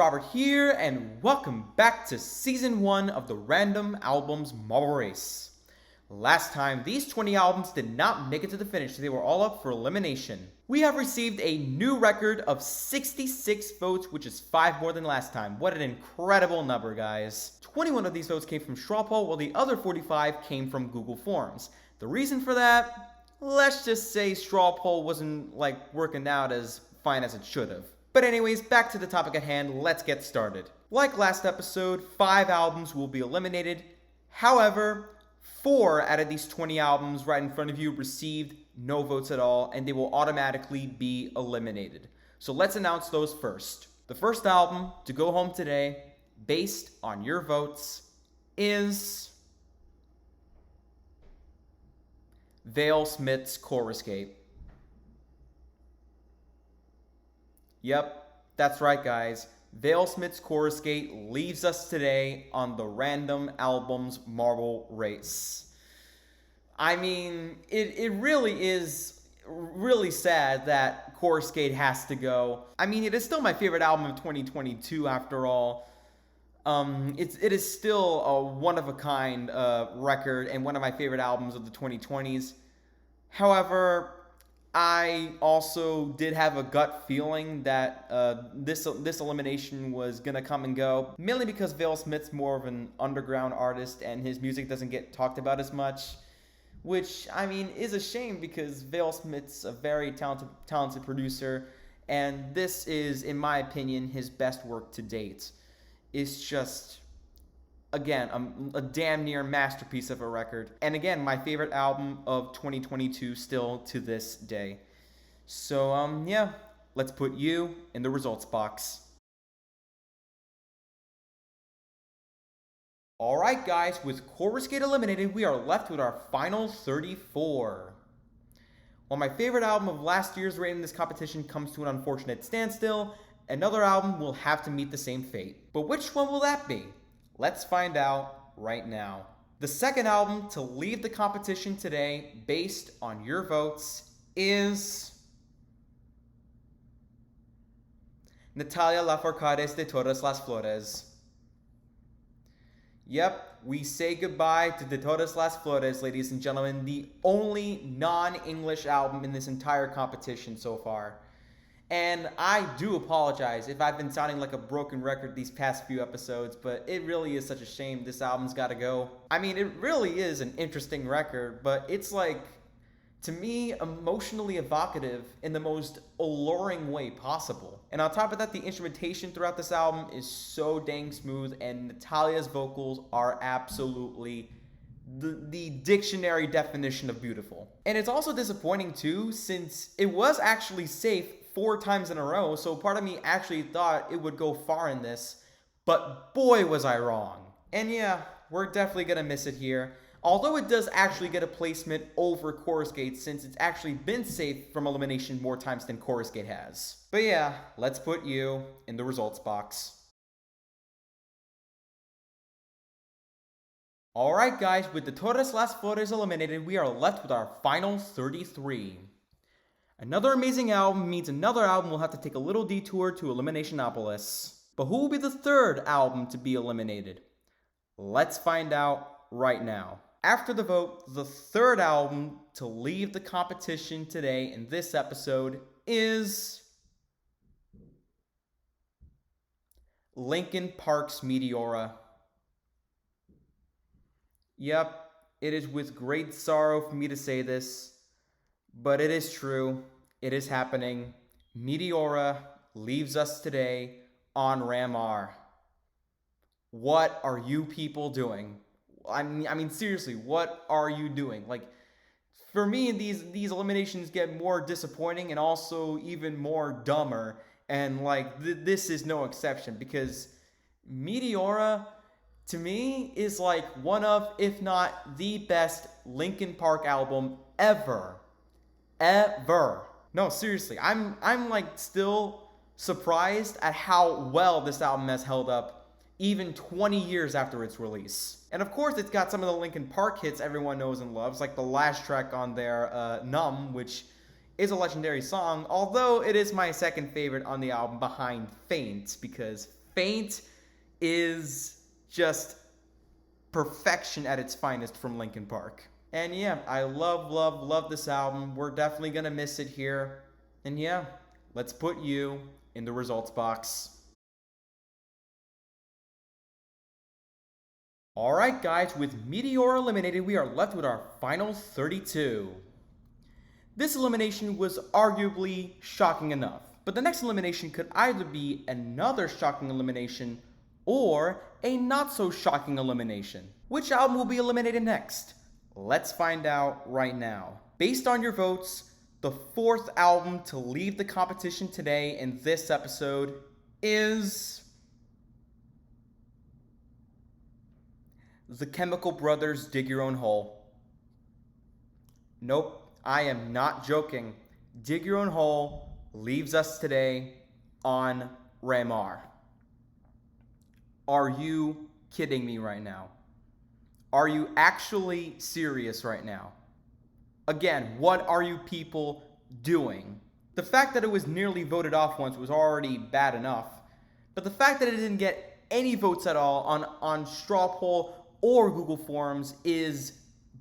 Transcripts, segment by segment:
Robert here, and welcome back to Season 1 of the Random Albums Marble Race. Last time, these 20 albums did not make it to the finish, so they were all up for elimination. We have received a new record of 66 votes, which is 5 more than last time. What an incredible number, guys. 21 of these votes came from straw poll, while the other 45 came from Google Forms. The reason for that? Let's just say straw poll wasn't, working out as fine as it should have. But anyways, back to the topic at hand, let's get started. Like last episode, 5 albums will be eliminated. However, 4 out of these 20 albums right in front of you received no votes at all, and they will automatically be eliminated. So let's announce those first. The first album to go home today, based on your votes, is Vale Smith's Chorus Gate. Yep, that's right, guys. Vale Smith's Chorus Gate leaves us today on the Random Albums Marble Race. I mean, it really is really sad that Chorus Gate has to go. I mean, it is still my favorite album of 2022 after all. It is still a one-of-a-kind record and one of my favorite albums of the 2020s. However, I also did have a gut feeling that this elimination was gonna come and go, mainly because Vale Smith's more of an underground artist and his music doesn't get talked about as much, which, I mean, is a shame because Vale Smith's a very talented producer, and this is, in my opinion, his best work to date. It's just, again, a damn near masterpiece of a record. And again, my favorite album of 2022 still to this day. So, yeah, let's put you in the results box. Alright guys, with Chorus Gate eliminated, we are left with our final 34. While my favorite album of last year's rating in this competition comes to an unfortunate standstill, another album will have to meet the same fate. But which one will that be? Let's find out right now. The second album to leave the competition today, based on your votes, is Natalia Lafourcade's De Todas las Flores. Yep, we say goodbye to De Todas las Flores, ladies and gentlemen, the only non-English album in this entire competition so far. And I do apologize if I've been sounding like a broken record these past few episodes, but it really is such a shame this album's gotta go. I mean, it really is an interesting record, but it's to me, emotionally evocative in the most alluring way possible. And on top of that, the instrumentation throughout this album is so dang smooth, and Natalia's vocals are absolutely the dictionary definition of beautiful. And it's also disappointing too, since it was actually safe 4 times in a row, so part of me actually thought it would go far in this, but boy was I wrong. And yeah, we're definitely gonna miss it here, although it does actually get a placement over Chorus Gate since it's actually been safe from elimination more times than Chorus Gate has. But yeah, let's put you in the results box. Alright guys, with the Todas las Flores eliminated, we are left with our final 33. Another amazing album means another album will have to take a little detour to Eliminationopolis. But who will be the third album to be eliminated? Let's find out right now. After the vote, the third album to leave the competition today in this episode is Linkin Park's Meteora. Yep, it is with great sorrow for me to say this, but it is true. It is happening. Meteora leaves us today on Ram R. What are you people doing? I mean, seriously, what are you doing? For me, these eliminations get more disappointing and also even more dumber. And, this is no exception because Meteora, to me, is one of, if not the best Linkin Park album ever. Ever. No, seriously, I'm still surprised at how well this album has held up even 20 years after its release. And of course, it's got some of the Linkin Park hits everyone knows and loves, like the last track on there, Numb, which is a legendary song, although it is my second favorite on the album behind Faint, because Faint is just perfection at its finest from Linkin Park. And yeah, I love this album. We're definitely gonna miss it here. And yeah, let's put you in the results box. Alright guys, with Meteor eliminated, we are left with our final 32. This elimination was arguably shocking enough, but the next elimination could either be another shocking elimination or a not so shocking elimination. Which album will be eliminated next? Let's find out right now. Based on your votes, the fourth album to leave the competition today in this episode is The Chemical Brothers' Dig Your Own Hole. Nope, I am not joking. Dig Your Own Hole leaves us today on Ramar. Are you kidding me right now? Are you actually serious right now? Again, what are you people doing? The fact that it was nearly voted off once was already bad enough, but the fact that it didn't get any votes at all on straw poll or Google Forms is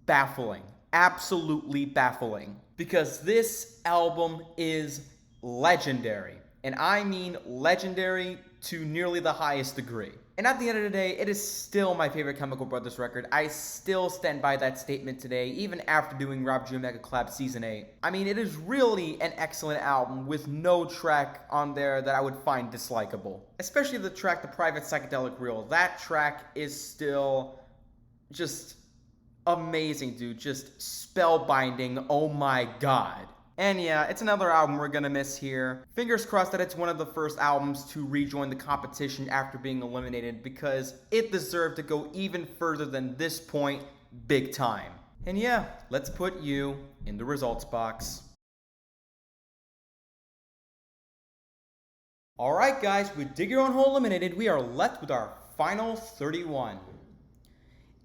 baffling. Absolutely baffling. Because this album is legendary. And I mean legendary to nearly the highest degree. And at the end of the day, it is still my favorite Chemical Brothers record. I still stand by that statement today, even after doing Rob G Omega Collab Season 8. I mean, it is really an excellent album with no track on there that I would find dislikable. Especially the track, The Private Psychedelic Reel. That track is still just amazing, dude. Just spellbinding. Oh my god. And yeah, it's another album we're gonna miss here. Fingers crossed that it's one of the first albums to rejoin the competition after being eliminated, because it deserved to go even further than this point, big time. And yeah, let's put you in the results box. Alright guys, with Dig Your Own Hole eliminated, we are left with our final 31.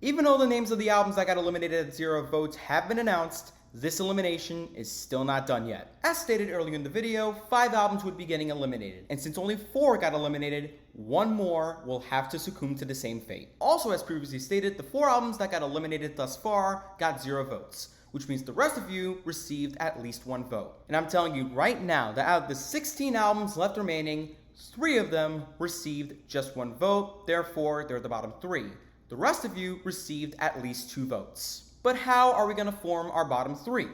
Even though the names of the albums that got eliminated at 0 votes have been announced, this elimination is still not done yet. As stated earlier in the video, 5 albums would be getting eliminated, and since only 4 got eliminated, 1 more will have to succumb to the same fate. Also, as previously stated, the 4 albums that got eliminated thus far got 0 votes, which means the rest of you received at least 1 vote. And I'm telling you right now that out of the 16 albums left remaining, 3 of them received just 1 vote, therefore they're the bottom 3. The rest of you received at least 2 votes. But how are we going to form our bottom 3?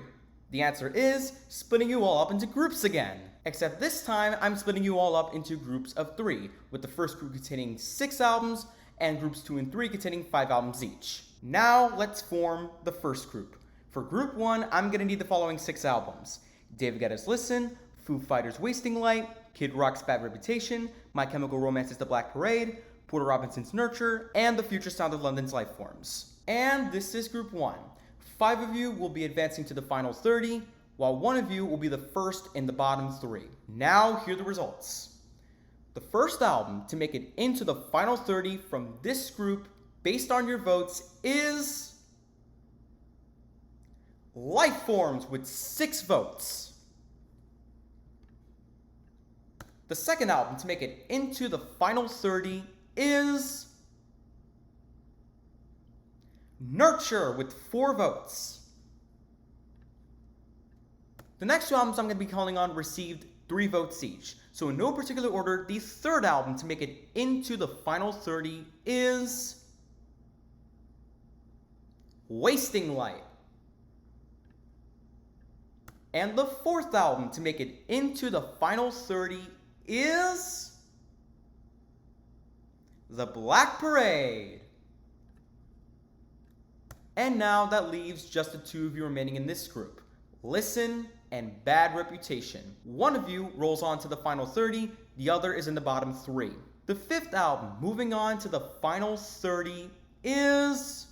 The answer is splitting you all up into groups again. Except this time, I'm splitting you all up into groups of 3, with the first group containing 6 albums, and groups 2 and 3 containing 5 albums each. Now, let's form the first group. For group 1, I'm going to need the following 6 albums: David Guetta's Listen, Foo Fighters' Wasting Light, Kid Rock's Bad Reputation, My Chemical Romance's The Black Parade, Porter Robinson's Nurture, and The Future Sound of London's Lifeforms. And this is group 1. 5 of you will be advancing to the final 30, while 1 of you will be the first in the bottom 3. Now, here are the results. The first album to make it into the final 30 from this group, based on your votes, is Lifeforms with 6 votes. The second album to make it into the final 30 is Nurture with 4 votes. The next 2 albums I'm going to be calling on received 3 votes each. So in no particular order, the third album to make it into the final 30 is Wasting Light. And the fourth album to make it into the final 30 is The Black Parade. And now that leaves just the 2 of you remaining in this group, Listen and Bad Reputation. 1 of you rolls on to the final 30, the other is in the bottom 3. The 5th album moving on to the final 30 is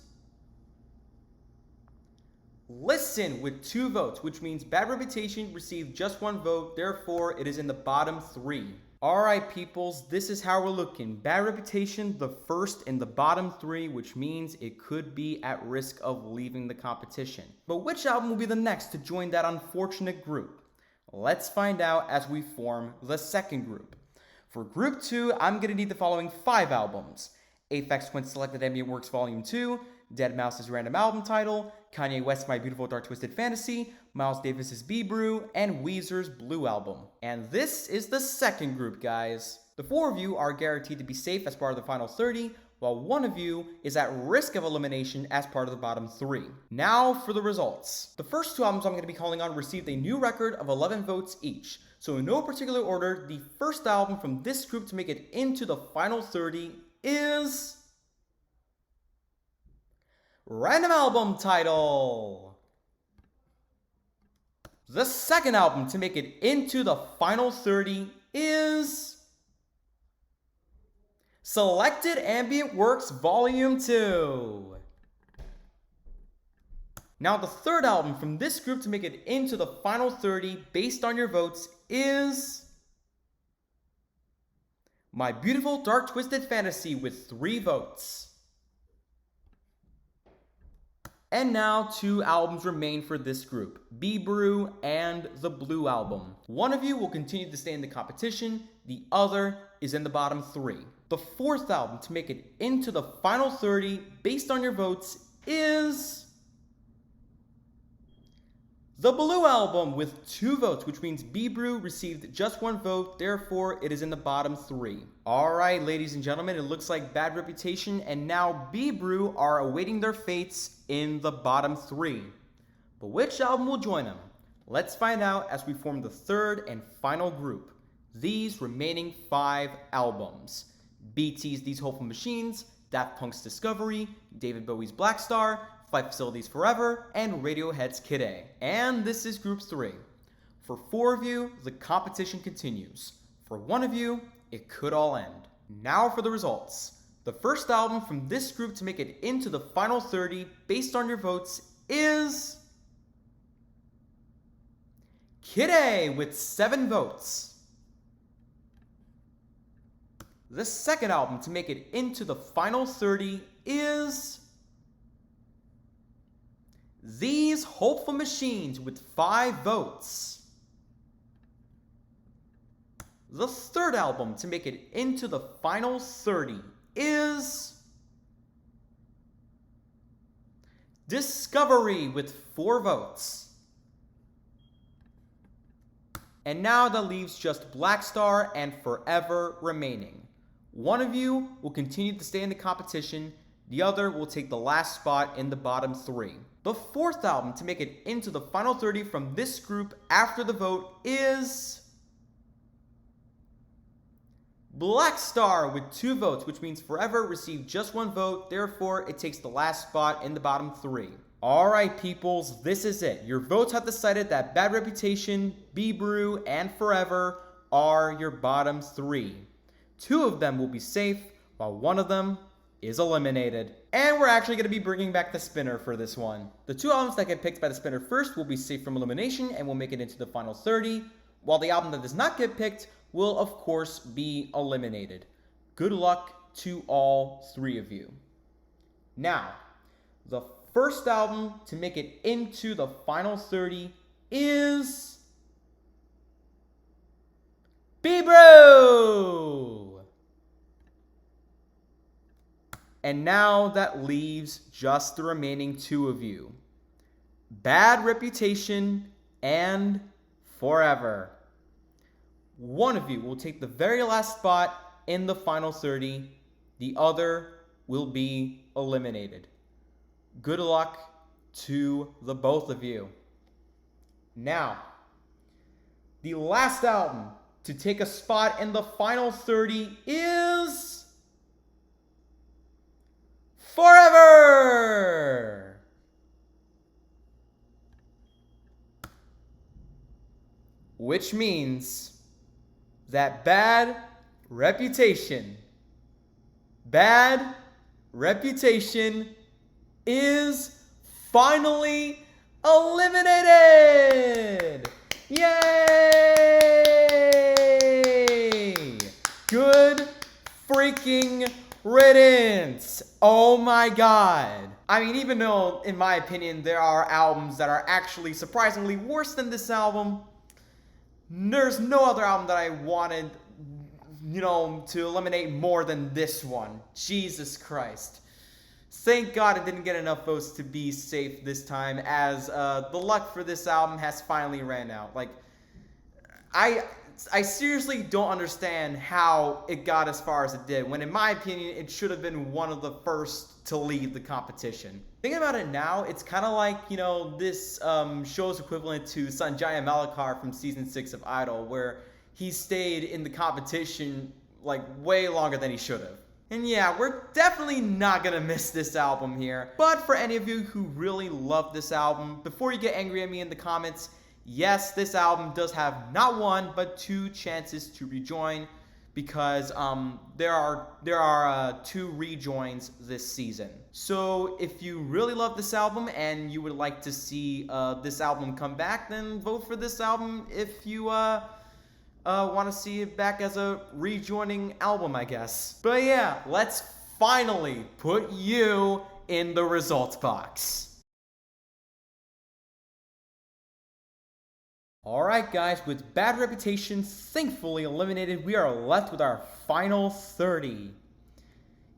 Listen with 2 votes, which means Bad Reputation received just 1 vote, therefore it is in the bottom 3. Alright peoples, this is how we're looking. Bad Reputation, the first in the bottom 3, which means it could be at risk of leaving the competition. But which album will be the next to join that unfortunate group? Let's find out as we form the second group. For Group 2, I'm going to need the following 5 albums: Aphex Twin Selected Ambient Works Volume 2, Deadmau5's Random Album Title, Kanye West's My Beautiful Dark Twisted Fantasy, Miles Davis's B-Brew, and Weezer's Blue Album. And this is the second group, guys. The 4 of you are guaranteed to be safe as part of the final 30, while 1 of you is at risk of elimination as part of the bottom 3. Now for the results. The first 2 albums I'm going to be calling on received a new record of 11 votes each. So in no particular order, the first album from this group to make it into the final 30 is Random Album Title. The second album to make it into the final 30 is Selected Ambient Works Volume 2. Now the third album from this group to make it into the final 30 based on your votes is My Beautiful Dark Twisted Fantasy with 3 votes. And now 2 albums remain for this group, B-Brew and the Blue Album. 1 of you will continue to stay in the competition, the other is in the bottom 3. The 4th album to make it into the final 30 based on your votes is the Blue Album with 2 votes, which means B-Brew received just 1 vote, therefore it is in the bottom 3. Alright, ladies and gentlemen, it looks like Bad Reputation and now B-Brew are awaiting their fates in the bottom 3. But which album will join them? Let's find out as we form the third and final group. These remaining 5 albums: BT's These Hopeful Machines, Daft Punk's Discovery, David Bowie's Black Star, Flight Facilities Forever, and Radiohead's Kid A. And this is Group 3. For 4 of you, the competition continues. For 1 of you, it could all end. Now for the results. The first album from this group to make it into the final 30 based on your votes is Kid A with 7 votes. The second album to make it into the final 30 is These Hopeful Machines with 5 votes. The third album to make it into the final 30 is Discovery with 4 votes. And now that leaves just Black Star and Forever remaining. 1 of you will continue to stay in the competition, the other will take the last spot in the bottom 3. The 4th album to make it into the final 30 from this group after the vote is Black Star with 2 votes, which means Forever received just 1 vote, therefore it takes the last spot in the bottom 3. Alright peoples, this is it. Your votes have decided that Bad Reputation, B-Brew, and Forever are your bottom 3. 2 of them will be safe, while 1 of them is eliminated. And we're actually going to be bringing back the spinner for this one. The 2 albums that get picked by the spinner first will be safe from elimination and will make it into the final 30, while the album that does not get picked will of course be eliminated. Good luck to all 3 of you. Now, the first album to make it into the final 30 is B-Brew! And now that leaves just the remaining 2 of you. Bad Reputation and Forever. 1 of you will take the very last spot in the final 30. The other will be eliminated. Good luck to the both of you. Now, the last album to take a spot in the final 30 is Forever! Which means that Bad Reputation is finally eliminated! Yay! Good freaking riddance! Oh my god. I mean, even though, in my opinion, there are albums that are actually surprisingly worse than this album, there's no other album that I wanted to eliminate more than this one. Jesus Christ. Thank God it didn't get enough votes to be safe this time, as the luck for this album has finally ran out. Like, I seriously don't understand how it got as far as it did, when in my opinion, it should have been one of the first to leave the competition. Thinking about it now, it's kind of like, this show's equivalent to Sanjaya Malakar from Season 6 of Idol, where he stayed in the competition, like, way longer than he should have. And yeah, we're definitely not gonna miss this album here. But for any of you who really love this album, before you get angry at me in the comments, yes, this album does have not one, but 2 chances to rejoin, because there are 2 rejoins this season. So if you really love this album and you would like to see this album come back, then vote for this album if you want to see it back as a rejoining album, I guess. But yeah, let's finally put you in the results box. Alright guys, with Bad Reputation thankfully eliminated, we are left with our final 30.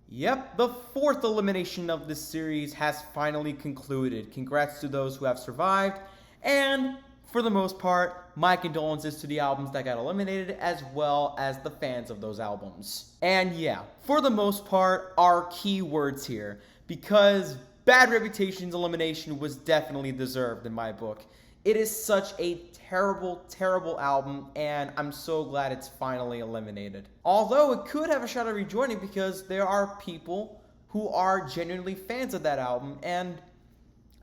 Yep, the 4th elimination of this series has finally concluded. Congrats to those who have survived, and for the most part, my condolences to the albums that got eliminated, as well as the fans of those albums. And yeah, for the most part, our keywords here, because Bad Reputation's elimination was definitely deserved in my book. It is such a terrible, terrible album, and I'm so glad it's finally eliminated. Although it could have a shot at rejoining, because there are people who are genuinely fans of that album, and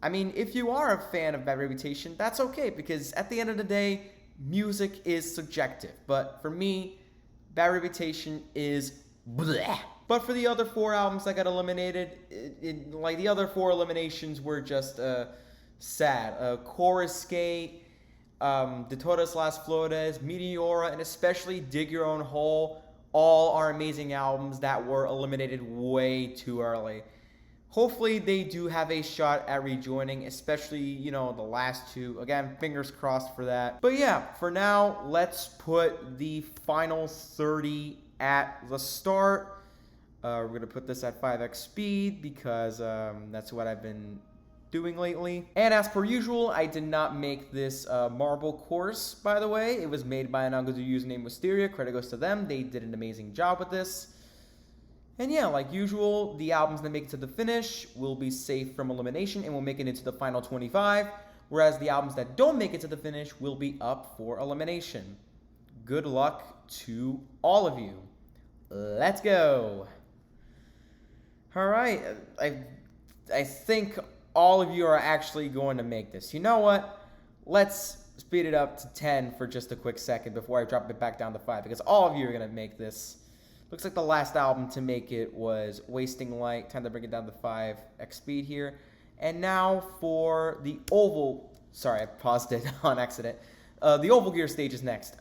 I mean, if you are a fan of Bad Reputation, that's okay, because at the end of the day, music is subjective. But for me, Bad Reputation is bleh. But for the other 4 albums that got eliminated, like the other 4 eliminations were just sad. Chorus Gate, De Todas Las Flores, Meteora, and especially Dig Your Own Hole, all are amazing albums that were eliminated way too early. Hopefully they do have a shot at rejoining, especially, the last 2. Again, fingers crossed for that. But yeah, for now, let's put the final 30 at the start. We're going to put this at 5x speed, because that's what I've been doing lately. And as per usual, I did not make this marble course, by the way. It was made by an Algodoo user named Wisteria. Credit goes to them. They did an amazing job with this. And yeah, like usual, the albums that make it to the finish will be safe from elimination and will make it into the final 25, whereas the albums that don't make it to the finish will be up for elimination. Good luck to all of you. Let's go. All right, I think all of you are actually going to make this. You know what? Let's speed it up to 10 for just a quick second before I drop it back down to 5, because all of you are going to make this. Looks like the last album to make it was Wasting Light. Time to bring it down to 5x speed here. And now for the oval. Sorry, I paused it on accident. The oval gear stage is next.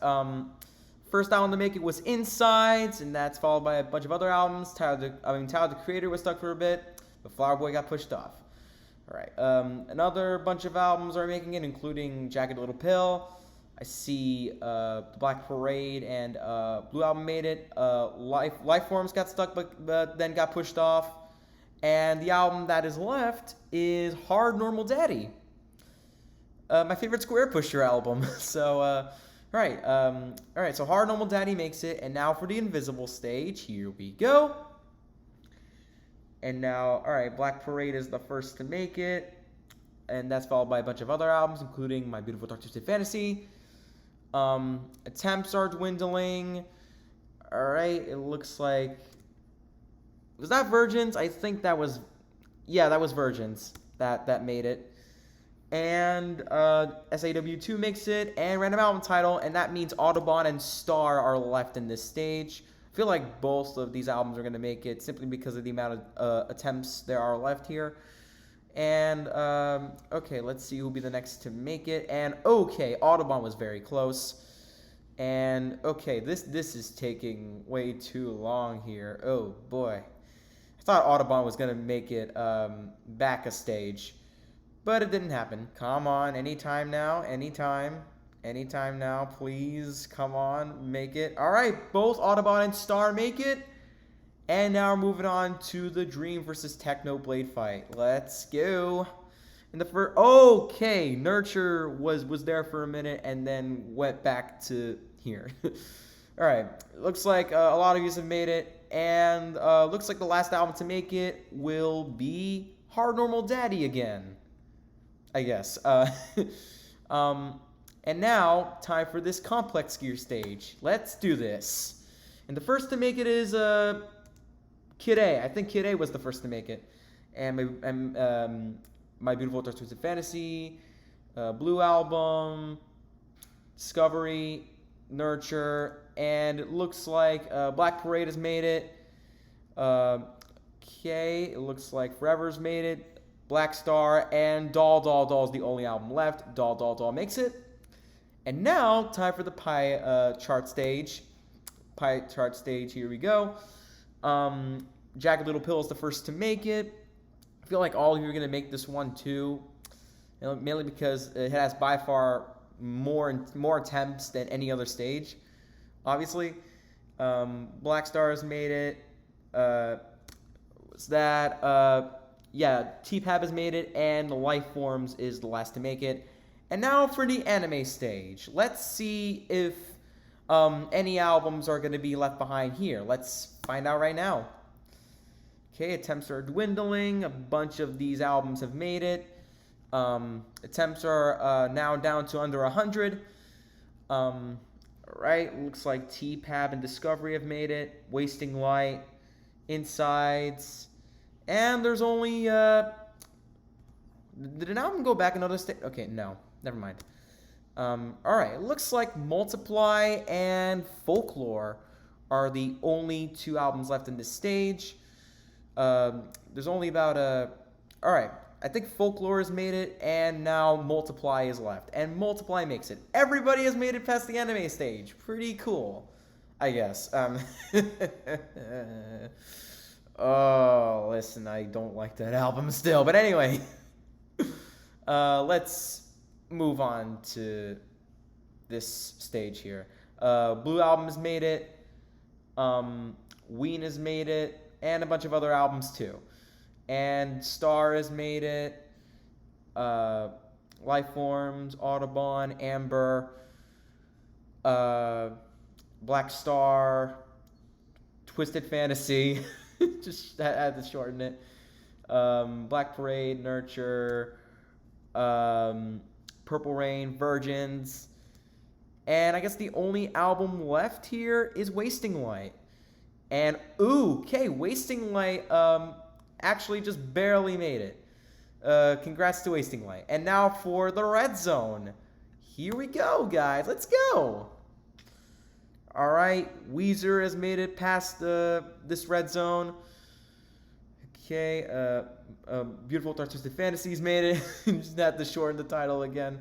First album to make it was Insides, and that's followed by a bunch of other albums. Tyler the Creator was stuck for a bit, but Flower Boy got pushed off. All right. Another bunch of albums are making it, including Jagged Little Pill. I see the Black Parade and Blue Album made it. Life Forms got stuck, but then got pushed off. And the album that is left is Hard Normal Daddy, my favorite Square Pusher album. So, all right. So Hard Normal Daddy makes it, and now for the Invisible stage, here we go. And now, all right, Black Parade is the first to make it, and that's followed by a bunch of other albums, including My Beautiful Dark Twisted Fantasy. Attempts are dwindling. All right, it looks like, was that Virgins? I think that was, yeah, that was Virgins that made it. And SAW2 makes it, and Random Album Title, and that means Audubon and Star are left in this stage. I feel like both of these albums are going to make it simply because of the amount of attempts there are left here. And, okay, let's see who will be the next to make it. And, okay, Audubon was very close. And, okay, this is taking way too long here. Oh, boy. I thought Audubon was going to make it back a stage. But it didn't happen. Come on, anytime now. Anytime. Anytime now, please. Come on, make it. All right, both Autobot and Star make it. And now we're moving on to the Dream versus Technoblade fight. Let's go. In the first, okay, Nurture was there for a minute and then went back to here. All right, looks like a lot of you have made it, and looks like the last album to make it will be Hard Normal Daddy again, I guess. And now, time for this complex gear stage. Let's do this. And the first to make it is Kid A. I think Kid A was the first to make it. And My Beautiful Dark Twisted Fantasy, Blue Album, Discovery, Nurture, and it looks like Black Parade has made it. Okay, it looks like Forever's made it. Black Star, and Doll is the only album left. Doll makes it. And now, time for the pie chart stage. Pie chart stage, here we go. Jagged Little Pill is the first to make it. I feel like all of you are going to make this one too. Mainly because it has by far more attempts than any other stage. Obviously. Black Star has made it. What's that? Yeah, T-Pab has made it, and the Life Forms is the last to make it. And now for the anime stage. Let's see if any albums are going to be left behind here. Let's find out right now. Okay, attempts are dwindling. A bunch of these albums have made it. Attempts are now down to under 100. Right, looks like T-Pab and Discovery have made it. Wasting Light, Insides, and there's only did an album go back another stage? Okay, no, never mind. Alright, it looks like Multiply and Folklore are the only two albums left in this stage. There's only about alright, I think Folklore has made it, and now Multiply is left. And Multiply makes it. Everybody has made it past the anime stage. Pretty cool, I guess. Oh, listen, I don't like that album still. But anyway, let's move on to this stage here. Blue Album has made it. Ween has made it. And a bunch of other albums too. And Star has made it. Life Forms, Audubon, Amber, Black Star, Twisted Fantasy. Just had to shorten it. Black Parade, Nurture, Purple Rain, Virgins. And I guess the only album left here is Wasting Light. And, okay, Wasting Light actually just barely made it. Congrats to Wasting Light. And now for the Red Zone. Here we go, guys. Let's go. All right, Weezer has made it past this Red Zone. Okay, Beautiful Dark Twisted Fantasies made it. Just had to shorten the title again.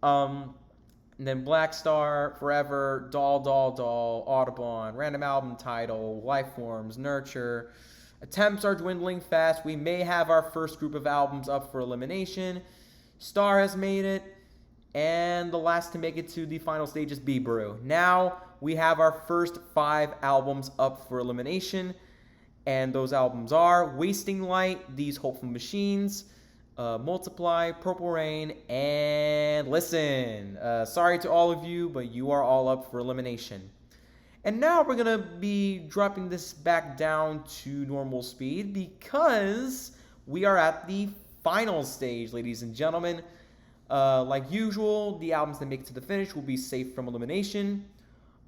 And then Black Star, Forever, Doll, Audubon, Random Album Title, Life Forms, Nurture. Attempts are dwindling fast. We may have our first group of albums up for elimination. Star has made it. And the last to make it to the final stage is B-Brew. Now we have our first 5 albums up for elimination. And those albums are Wasting Light, These Hopeful Machines, Multiply, Purple Rain, and Listen. Sorry to all of you, but you are all up for elimination. And now we're going to be dropping this back down to normal speed because we are at the final stage, ladies and gentlemen. Like usual, the albums that make it to the finish will be safe from elimination,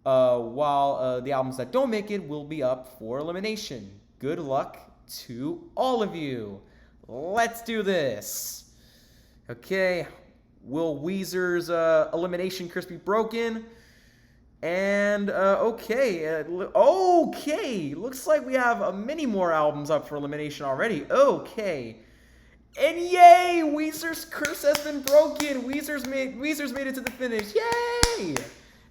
while the albums that don't make it will be up for elimination. Good luck to all of you. Let's do this. Okay, will Weezer's elimination curse be broken? And, okay, looks like we have many more albums up for elimination already. Okay. And yay, Weezer's curse has been broken. Weezer's made it to the finish. Yay!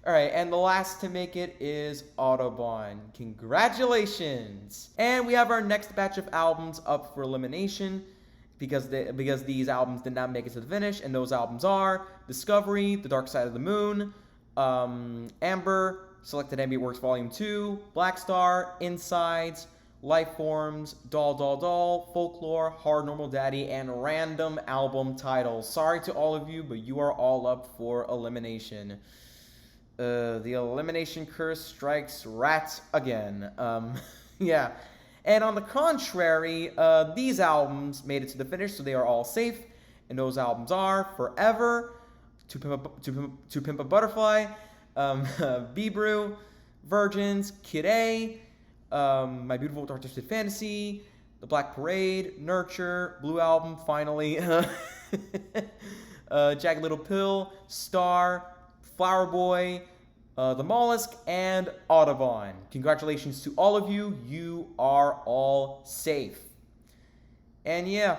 All right, and the last to make it is Audubon. Congratulations. And we have our next batch of albums up for elimination. because these albums did not make it to the finish, and those albums are Discovery, The Dark Side of the Moon, Amber, Selected Ambient Works Volume 2, Black Star, Insides, Life Forms, Doll Doll Doll, Folklore, Hard Normal Daddy, and random album titles. Sorry to all of you, but you are all up for elimination. The elimination curse strikes rat again. Yeah. And on the contrary, these albums made it to the finish, so they are all safe. And those albums are Forever, To Pimp a Butterfly, B-Brew, Virgins, Kid A, My Beautiful Dark Twisted Fantasy, The Black Parade, Nurture, Blue Album, finally, Jagged Little Pill, Star, Flower Boy, The Mollusk, and Audubon. Congratulations to all of you. You are all safe. And yeah,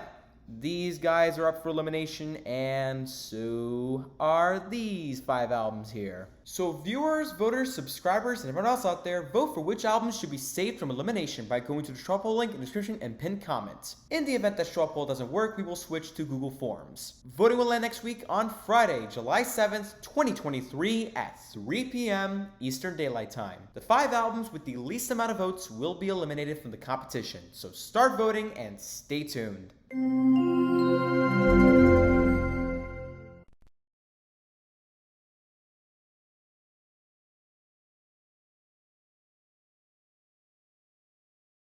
these guys are up for elimination, and so are these 5 albums here. So viewers, voters, subscribers, and everyone else out there, vote for which albums should be saved from elimination by going to the straw poll link in the description and pinned comment. In the event that straw poll doesn't work, we will switch to Google Forms. Voting will end next week on Friday, July 7th, 2023 at 3 p.m. Eastern Daylight Time. The 5 albums with the least amount of votes will be eliminated from the competition, so start voting and stay tuned.